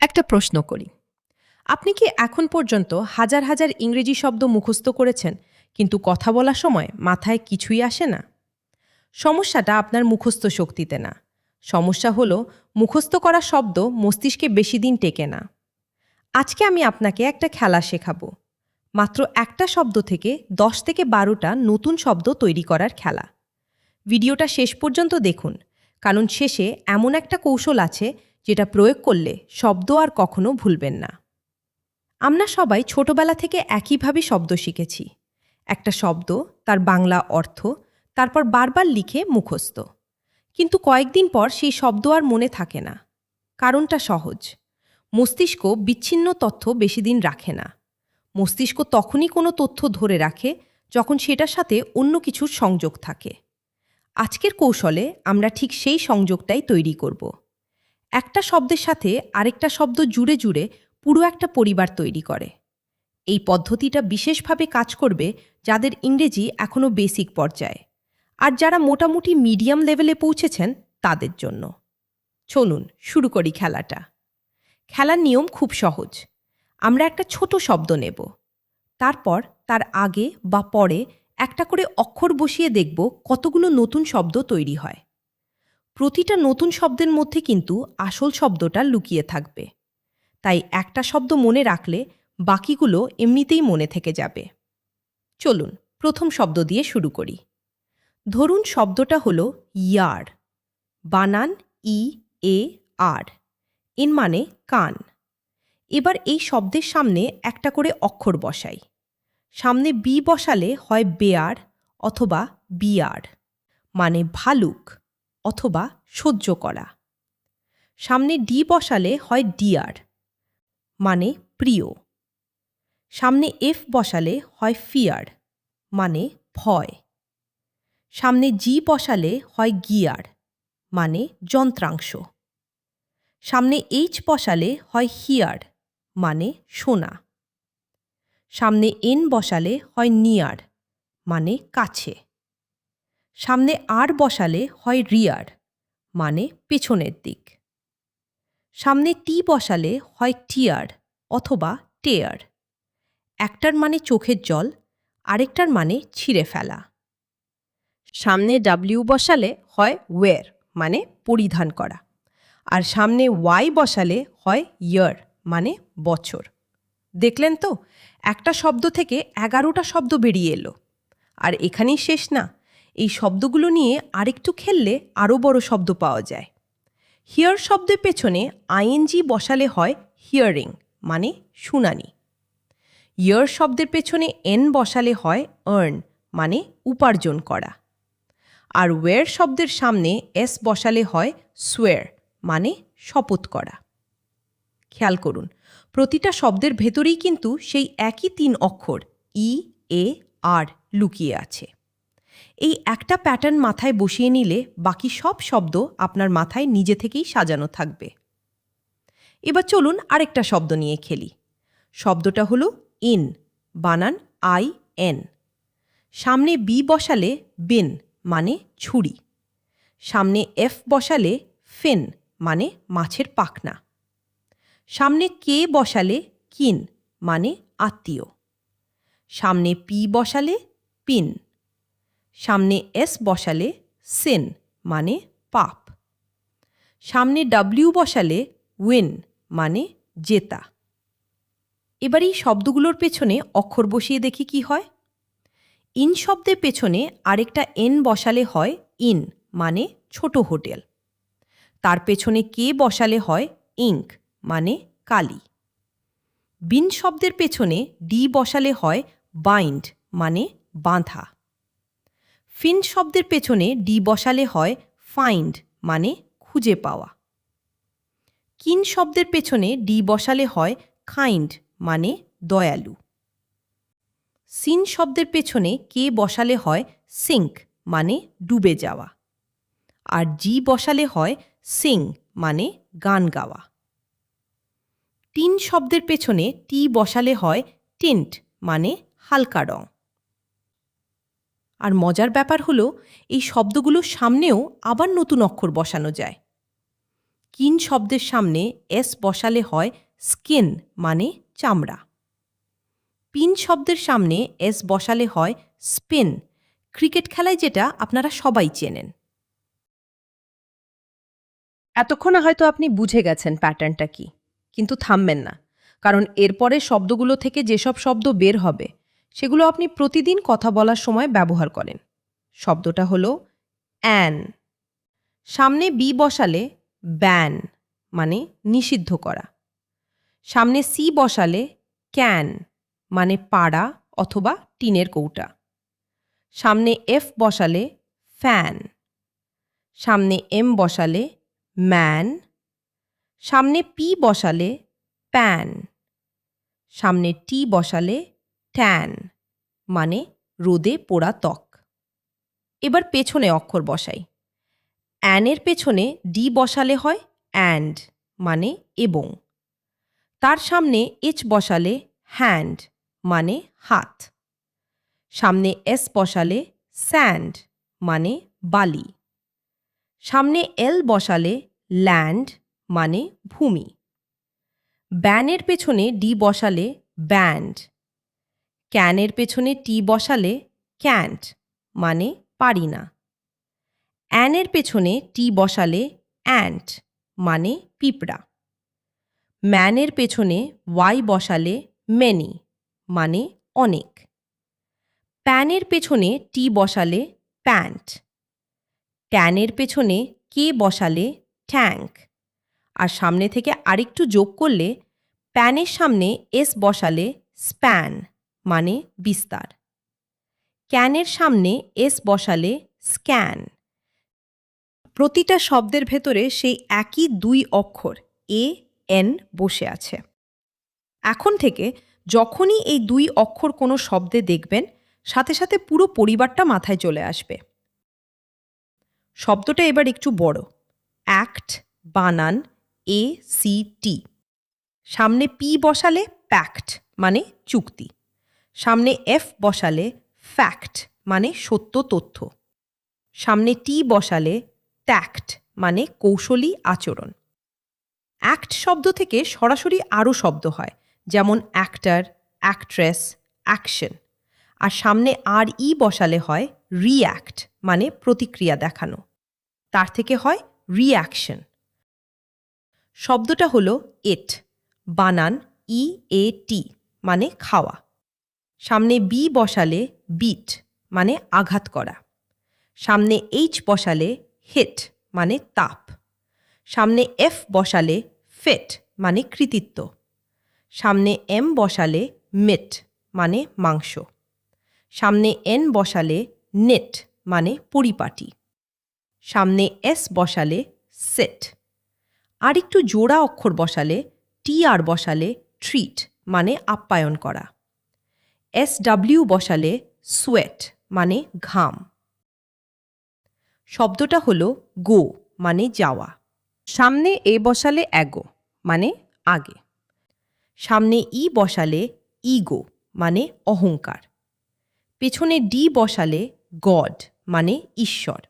একটা প্রশ্ন করি। আপনি কি এখন পর্যন্ত হাজার হাজার ইংরেজি শব্দ মুখস্থ করেছেন, কিন্তু কথা বলার সময় মাথায় কিছুই আসে না? সমস্যাটা আপনার মুখস্থ শক্তিতে না। সমস্যা হলো মুখস্থ করা শব্দ মস্তিষ্কে বেশি দিন টেকে না। আজকে আমি আপনাকে একটা খেলা শেখাবো। মাত্র একটা শব্দ থেকে ১০ থেকে ১২টা নতুন শব্দ তৈরি করার খেলা। ভিডিওটা শেষ পর্যন্ত দেখুন, কারণ শেষে এমন একটা কৌশল আছে যেটা প্রয়োগ করলে শব্দ আর কখনো ভুলবেন না। আমরা সবাই ছোটবেলা থেকে একইভাবে শব্দ শিখেছি। একটা শব্দ, তার বাংলা অর্থ, তারপর বারবার লিখে মুখস্থ। কিন্তু কয়েকদিন পর সেই শব্দ আর মনে থাকে না। কারণটা সহজ। মস্তিষ্ক বিচ্ছিন্ন তথ্য বেশি দিন রাখে না। মস্তিষ্ক তখনই কোনো তথ্য ধরে রাখে যখন সেটার সাথে অন্য কিছুর সংযোগ থাকে। আজকের কৌশলে আমরা ঠিক সেই সংযোগটাই তৈরি করব। একটা শব্দের সাথে আরেকটা শব্দ জুড়ে জুড়ে পুরো একটা পরিবার তৈরি করে। এই পদ্ধতিটা বিশেষভাবে কাজ করবে যাদের ইংরেজি এখনও বেসিক পর্যায়ে, আর যারা মোটামুটি মিডিয়াম লেভেলে পৌঁছেছেন তাদের জন্য। চলুন শুরু করি খেলাটা। খেলার নিয়ম খুব সহজ। আমরা একটা ছোট শব্দ নেব, তারপর তার আগে বা পরে একটা করে অক্ষর বসিয়ে দেখব কতগুলো নতুন শব্দ তৈরি হয়। প্রতিটা নতুন শব্দের মধ্যে কিন্তু আসল শব্দটা লুকিয়ে থাকবে। তাই একটা শব্দ মনে রাখলে বাকিগুলো এমনিতেই মনে থেকে যাবে। চলুন প্রথম শব্দ দিয়ে শুরু করি। ধরুন শব্দটা হলো ইয়ার। বানান ই এ আর। এর মানে কান। এবার এই শব্দের সামনে একটা করে অক্ষর বসাই। সামনে বি বসালে হয় বেয়ার অথবা বিয়ার, মানে ভালুক অথবা সহ্য করা। সামনে ডি বসালে হয় ডিয়ার, মানে প্রিয়। সামনে এফ বসালে হয় ফিয়ার, মানে ভয়। সামনে জি বসালে হয় গিয়ার, মানে যন্ত্রাংশ। সামনে এইচ বসালে হয় হিয়ার, মানে শোনা। সামনে এন বসালে হয় নিয়ার, মানে কাছে। সামনে আর বসালে হয় রিয়ার, মানে পেছনের দিক। সামনে টি বসালে হয় টিয়ার অথবা টেয়ার। একটার মানে চোখের জল, আরেকটার মানে ছিঁড়ে ফেলা। সামনে ডাব্লিউ বসালে হয় ওয়ের, মানে পরিধান করা। আর সামনে ওয়াই বসালে হয় ইয়ার, মানে বছর। দেখলেন তো, একটা শব্দ থেকে 11টা শব্দ বেরিয়ে এলো। আর এখানেই শেষ না। এই শব্দগুলো নিয়ে আরেকটু খেললে আরও বড় শব্দ পাওয়া যায়। হিয়ার শব্দের পেছনে আইএনজি বসালে হয় হিয়ারিং, মানে শুনানি। ইয়ার শব্দের পেছনে এন বসালে হয় আর্ন, মানে উপার্জন করা। আর ওয়ের শব্দের সামনে এস বসালে হয় সোয়ার, মানে শপথ করা। খেয়াল করুন, প্রতিটা শব্দের ভেতরেই কিন্তু সেই একই 3 অক্ষর ই এ আর লুকিয়ে আছে। এই একটা প্যাটার্ন মাথায় বসিয়ে নিলে বাকি সব শব্দ আপনার মাথায় নিজে থেকেই সাজানো থাকবে। এবার চলুন আরেকটা শব্দ নিয়ে খেলি। শব্দটা হলো ইন। বানান আই এন। সামনে বি বসালে বিন, মানে ছুরি। সামনে এফ বসালে ফিন, মানে মাছের পাখনা। সামনে কে বসালে কিন, মানে আত্মীয়। সামনে পি বসালে পিন। সামনে এস বসালে সিন, মানে পাপ। সামনে ডাব্লিউ বসালে উইন, মানে জেতা। এবার এই শব্দগুলোর পেছনে অক্ষর বসিয়ে দেখি কি হয়। ইন শব্দের পেছনে আরেকটা এন বসালে হয় ইন, মানে ছোট হোটেল। তার পেছনে কে বসালে হয় ইঙ্ক, মানে কালি। বিন শব্দের পেছনে ডি বসালে হয় বাইন্ড, মানে বাঁধা। ফিন শব্দের পেছনে ডি বসালে হয় ফাইন্ড, মানে খুঁজে পাওয়া। কিন শব্দের পেছনে ডি বসালে হয় কাইন্ড, মানে দয়ালু। সিন শব্দের পেছনে কে বসালে হয় সিঙ্ক, মানে ডুবে যাওয়া। আর জি বসালে হয় সিং, মানে গান গাওয়া। টিন শব্দের পেছনে টি বসালে হয় টিন্ট, মানে হালকা রং। আর মজার ব্যাপার হলো এই শব্দগুলোর সামনেও আবার নতুন অক্ষর বসানো যায়। কিন শব্দের সামনে এস বসালে হয় স্কিন মানে চামড়া। পিন শব্দের সামনে এস বসালে হয় স্পিন, ক্রিকেট খেলায় যেটা আপনারা সবাই চেনেন। এতক্ষণে হয়তো আপনি বুঝে গেছেন প্যাটার্নটা কি, কিন্তু থামবেন না, কারণ এরপরে শব্দগুলো থেকে যেসব শব্দ বের হবে সেগুলো আপনি প্রতিদিন কথা বলার সময় ব্যবহার করেন। শব্দটা হলো অ্যান। সামনে বি বসালে ব্যান মানে নিষিদ্ধ করা। সামনে সি বসালে ক্যান মানে পাড়া অথবা টিনের কৌটা। সামনে এফ বসালে ফ্যান। সামনে এম বসালে ম্যান। সামনে পি বসালে প্যান। সামনে টি বসালে ট্যান মানে রোদে পোড়া ত্বক। এবার পেছনে অক্ষর বসাই। অ্যানের পেছনে ডি বসালে হয় অ্যান্ড মানে এবং। তার সামনে এইচ বসালে হ্যান্ড মানে হাত। সামনে এস বসালে স্যান্ড মানে বালি। সামনে এল বসালে ল্যান্ড মানে ভূমি। ব্যানের পেছনে ডি বসালে ব্যান্ড। ক্যানের পেছনে টি বসালে ক্যান্ট মানে পারি না। অ্যানের পেছনে টি বসালে অ্যান্ট মানে পিঁপড়া। ম্যানের পেছনে ওয়াই বসালে মেনি মানে অনেক। প্যানের পেছনে টি বসালে প্যান্ট। ট্যানের পেছনে কে বসালে ট্যাঙ্ক। আর সামনে থেকে আরেকটু যোগ করলে প্যানের সামনে এস বসালে স্প্যান মানে বিস্তার। ক্যানের সামনে এস বসালে স্ক্যান। প্রতিটা শব্দের ভেতরে সেই একই দুই অক্ষর এ এন বসে আছে। এখন থেকে যখনই এই দুই অক্ষর কোনো শব্দে দেখবেন, সাথে সাথে পুরো পরিবারটা মাথায় চলে আসবে। শব্দটা এবার একটু বড়। অ্যাক্ট, বানান এ সি টি। সামনে পি বসালে প্যাক্ট মানে চুক্তি। সামনে এফ বসালে ফ্যাক্ট মানে সত্য তথ্য। সামনে টি বসালে ট্যাক্ট মানে কৌশলী আচরণ। অ্যাক্ট শব্দ থেকে সরাসরি আরও শব্দ হয়, যেমন অ্যাক্টর, অ্যাক্ট্রেস, অ্যাকশন। আর সামনে আর ই বসালে হয় রিঅ্যাক্ট মানে প্রতিক্রিয়া দেখানো। তার থেকে হয় রিঅ্যাকশন। শব্দটা হলো ইট, বানান ই এ টি মানে খাওয়া। সামনে বি বসালে বিট মানে আঘাত করা। সামনে এইচ বসালে হিট মানে তাপ। সামনে এফ বসালে ফিট মানে কৃতিত্ব। সামনে এম বসালে মিট মানে মাংস। সামনে এন বসালে নিট মানে পরিপাটি। সামনে এস বসালে সিট। আর একটু জোড়া অক্ষর বসালে টি আর বসালে ট্রিট মানে আপ্যায়ন করা। এস ডাব্লিউ বসালে সোয়েট মানে ঘাম। শব্দটা হলো গো মানে যাওয়া। সামনে এ বসালে অ্যাগো মানে আগে। সামনে ই বসালে ইগো মানে অহংকার। পেছনে ডি বসালে গড মানে ঈশ্বর।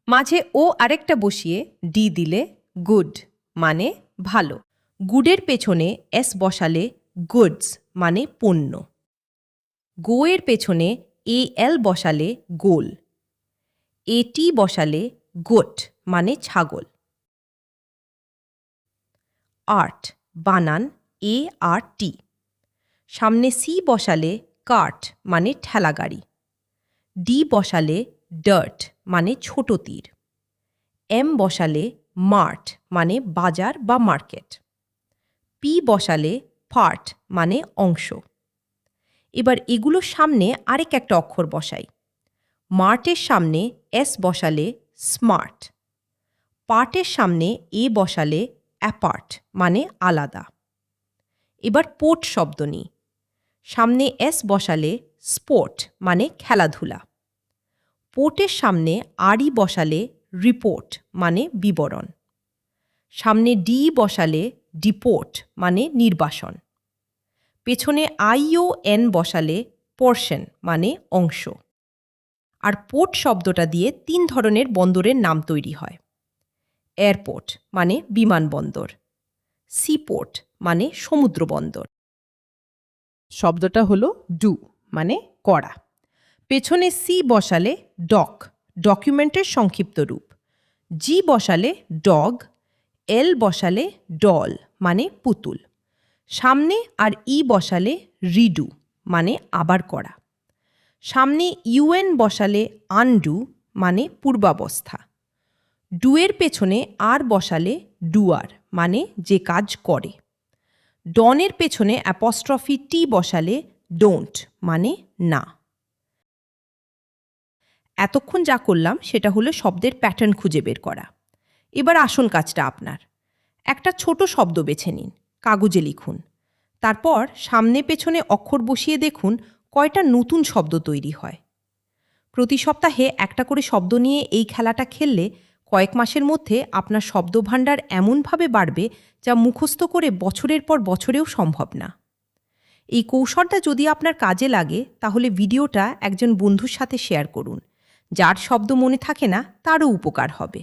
মাঝে ও আরেকটা বসিয়ে ডি দিলে গুড মানে ভালো। গুডের পেছনে এস বসালে গুডস মানে পণ্য। গো এর পেছনে এ এল বসালে গোল। এটি বসালে গোট মানে ছাগল। আর্ট, বানান এ আর টি। সামনে সি বসালে কার্ট মানে ঠেলাগাড়ি। ডি বসালে ডার্ট মানে ছোট তীর। এম বসালে মার্ট মানে বাজার বা মার্কেট। পি বসালে পার্ট মানে অংশ। এবার এগুলোর সামনে আরেক একটা অক্ষর বসাই। মার্টের সামনে এস বসালে স্মার্ট। পার্টের সামনে এ বসালে অ্যাপার্ট মানে আলাদা। এবার পোর্ট শব্দ নিই। সামনে এস বসালে স্পোর্ট মানে খেলাধুলা। পোর্টের সামনে আরই বসালে রিপোর্ট মানে বিবরণ। সামনে ডি বসালে ডিপোর্ট মানে নির্বাসন। পেছনে আইও এন বসালে পোর্শন মানে অংশ। আর পোর্ট শব্দটা দিয়ে 3 ধরনের বন্দরের নাম তৈরি হয়। এয়ারপোর্ট মানে বিমানবন্দর, সিপোর্ট মানে সমুদ্র বন্দর। শব্দটা হলো ডু মানে করা। পেছনে সি বসালে ডক, ডকুমেন্টের সংক্ষিপ্ত রূপ। জি বসালে ডগ, এল বসালে ডল মানে পুতুল। সামনে আর ই বসালে রিডু মানে আবার করা। সামনে ইউএন বসালে আনডু মানে পূর্বাবস্থা। ডুয়ের পেছনে আর বসালে ডুয়ার মানে যে কাজ করে। ডনের পেছনে অ্যাপস্ট্রফি টি বসালে ডোন্ট মানে না। এতক্ষণ যা করলাম সেটা হলো শব্দের প্যাটার্ন খুঁজে বের করা। এবার আসল কাজটা আপনার। একটা ছোট শব্দ বেছে নিন, কাগজে লিখুন। তারপর সামনে পেছনে অক্ষর বসিয়ে দেখুন কয়টা নতুন শব্দ তৈরি হয়। প্রতি সপ্তাহে একটা করে শব্দ নিয়ে এই খেলাটা খেললে কয়েক মাসের মধ্যে আপনার শব্দভাণ্ডার এমনভাবে বাড়বে যা মুখস্থ করে বছরের পর বছরেও সম্ভব না। এই কৌশলটা যদি আপনার কাজে লাগে তাহলে ভিডিওটা একজন বন্ধুর সাথে শেয়ার করুন। যার শব্দ মনে থাকে না তারও উপকার হবে।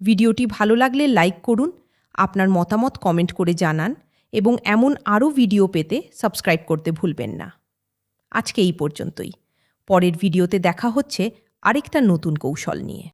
ভিডিওটি ভালো লাগলে লাইক করুন, আপনার মতামত কমেন্ট করে জানান এবং এমন আরও ভিডিও পেতে সাবস্ক্রাইব করতে ভুলবেন না। আজকে এই পর্যন্তই। পরের ভিডিওতে দেখা হচ্ছে আরেকটা নতুন কৌশল নিয়ে।